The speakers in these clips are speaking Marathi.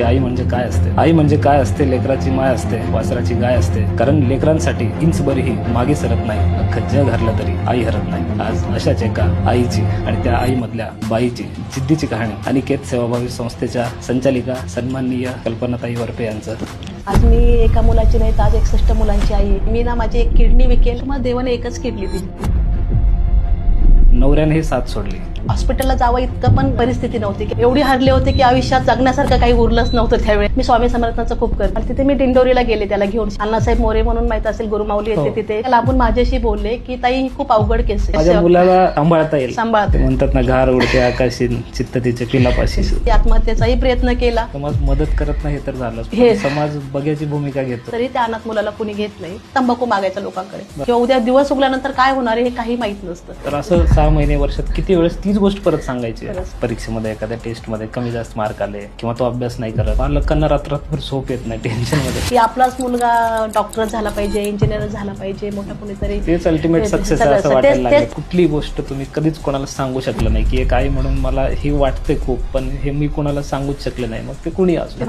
आई म्हणजे काय असते? आई म्हणजे काय असते? लेकराची माय असते, वासराची गाय असते. कारण लेकरांसाठी इंचभरही मागे सरत नाही, अख्खं जग हरलं तरी आई हरत नाही. आज अशाच एका आईची आणि त्या आईमधल्या बाईची जिद्दीची कहाणी अनिकेत सेवाभावी संस्थेच्या संचालिका सन्माननीय कल्पनाताई वरपे यांचं. आज मी एका मुलाची नाही तर आज 61 मुलांची आई आहे. मी ना माझी एक किडनी विकेल, मग देवाने एकच किडनी दिली. नवऱ्याने साथ सोडली. हॉस्पिटलला जावं इतकं पण परिस्थिती नव्हती. एवढी हरले होते की आयुष्यात जगण्यासारखं काही उरलंच नव्हतं त्यावेळी. मी स्वामी समर्थांचं खूप करते. तिथे मी दिंडोरीला गेले त्याला घेऊन. अण्णासाहेब मोरे म्हणून माहित असेल, गुरुमाऊली येते तिथे. लांबून माझ्याशी बोलले की ताई ही खूप अवघड केस आहे, माझ्या मुलाला सांभाळता येईल. सांभाळते म्हणतात ना, घार उडते आकाशी चित्त तिचे पिलापाशी. आत्महत्येचाही प्रयत्न केला. समाज मदत करत नाही तर झालं. हे समाज बघ्याची भूमिका घेतो. तरी त्या अनाथ मुलाला कुणी घेत नाही. तंबाखू मागायचा लोकांकडे किंवा उद्या दिवस उगल्यानंतर काय होणार आहे हे काही माहित नसतं. तर असं 6 महिने वर्षात किती वेळेस तीच गोष्ट परत सांगायची. परीक्षेमध्ये एखाद्या टेस्टमध्ये कमी जास्त मार्क आले किंवा तो अभ्यास नाही करत, पालकांना रात्रभर झोप येत नाही टेन्शन मध्ये की आपलाच मुलगा डॉक्टर झाला पाहिजे, इंजिनियर झाला पाहिजे, मोठा कोणीतरी. तेच अल्टिमेट सक्सेस आहे असं वाटायला लागलं. कुठली गोष्ट तुम्ही कधीच कोणाला सांगू शकलं नाही की एक आई म्हणून मला हे वाटते खूप, पण हे मी कोणाला सांगूच शकले नाही. मग ते कुणी असो.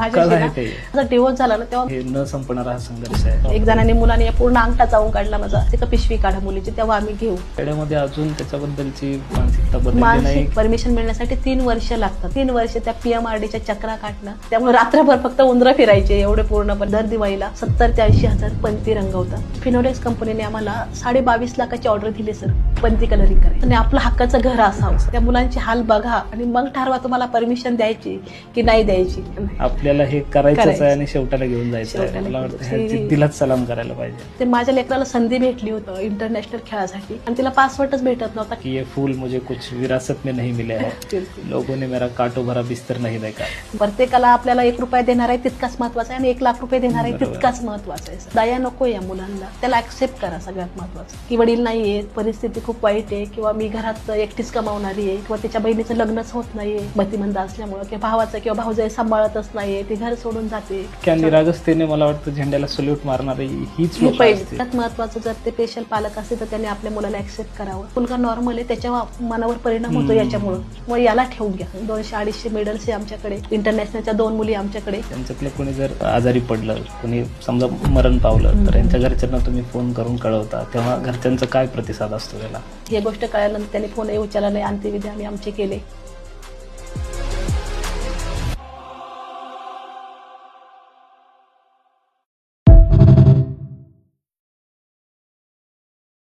डिवोर्स झाला ना तेव्हा हे न संपणारा हा संघर्ष आहे. एक जणांनी मुलाने पूर्ण अंगठा चावून काढला माझा. ते पिशवी काढा मुलीची, तेव्हा आम्ही घेऊ. खेड्यामध्ये अजून त्याच्याबद्दलची मानसिकता बदलली नाही. परमिशन मिळण्यासाठी 3 वर्ष लागतात. 3 वर्ष त्या PMRDच्या चक्रा काढणं. त्यामुळे रात्रभर फक्त उंदरं फिरायचे एवढे पूर्णपणे. दर दिवाळीला 70 ते 80 हजार पंती रंगवतात. फिनोलेक्स कंपनीने आम्हाला 22.5 लाखाची ऑर्डर दिली सर, पंती कलरिंग करायची. आणि आपलं हक्काचं घर असावं. त्या मुलांची हाल बघा आणि मग ठरवा तुम्हाला परमिशन द्यायची की नाही द्यायची. आपल्याला हे करायचंच आहे आणि शेवटाला घेऊन जायचं आहे. मला वाटतं जिद्दीलाच सलाम करायला पाहिजे. ते माझ्या लेकराला संधी भेटली होती इंटरनॅशनल खेळासाठी आणि तिला पासवर्डच भेटत नव्हता. की ये फूल मुझे कुछ विरासत में नहीं मिले है, लोगों ने मेरा काटो भरा बिस्तर नहीं देखा. प्रत्येकाला आपल्याला 1 रुपया देणार आहे तितकाच महत्वाचा आहे आणि 1 लाख रुपये देणार आहे तितकाच महत्वाचा आहे. दया नको या मुलांना, त्याला ऍक्सेप्ट करा. सगळ्यात महत्वाचं की वडील नाहीये, परिस्थिती खूप वाईट आहे किंवा मी घरात एकटीच कमावणारी आहे किंवा त्याच्या बहिणीचं लग्नच होत नाहीये मतिमंद असल्यामुळे किंवा भावाचं किंवा भाऊजाई सांभाळतच नाहीये, ती घर सोडून जाते. त्या निरागसतेने मला वाटतं झेंड्याला सल्यूट मारणारी हीच लोक असतील. त्यात महत्वाचं जर ते स्पेशल पालक असेल तर त्यांनी आपल्या मुलाला ऍक्सेप्ट करावं. मुलगा नॉर्मल आहे, त्याच्या मनावर परिणाम होतो याच्यामुळे. मग याला ठेवून घ्या. 200-250 मेडल्स आहे आमच्याकडे. इंटरनॅशनलच्या 2 मुली आमच्याकडे. त्यांच्यातलं कोणी जर आजारी पडलं, कोणी समजा मरण पावलं, तर यांच्या घरच्यांना तुम्ही फोन करून कळवता, तेव्हा घरच्यांचा काय प्रतिसाद असतो त्याला? ही गोष्ट कळल्यानंतर त्यांनी फोनही उचलला नाही. अंत्यविधी आम्ही आमचे केले.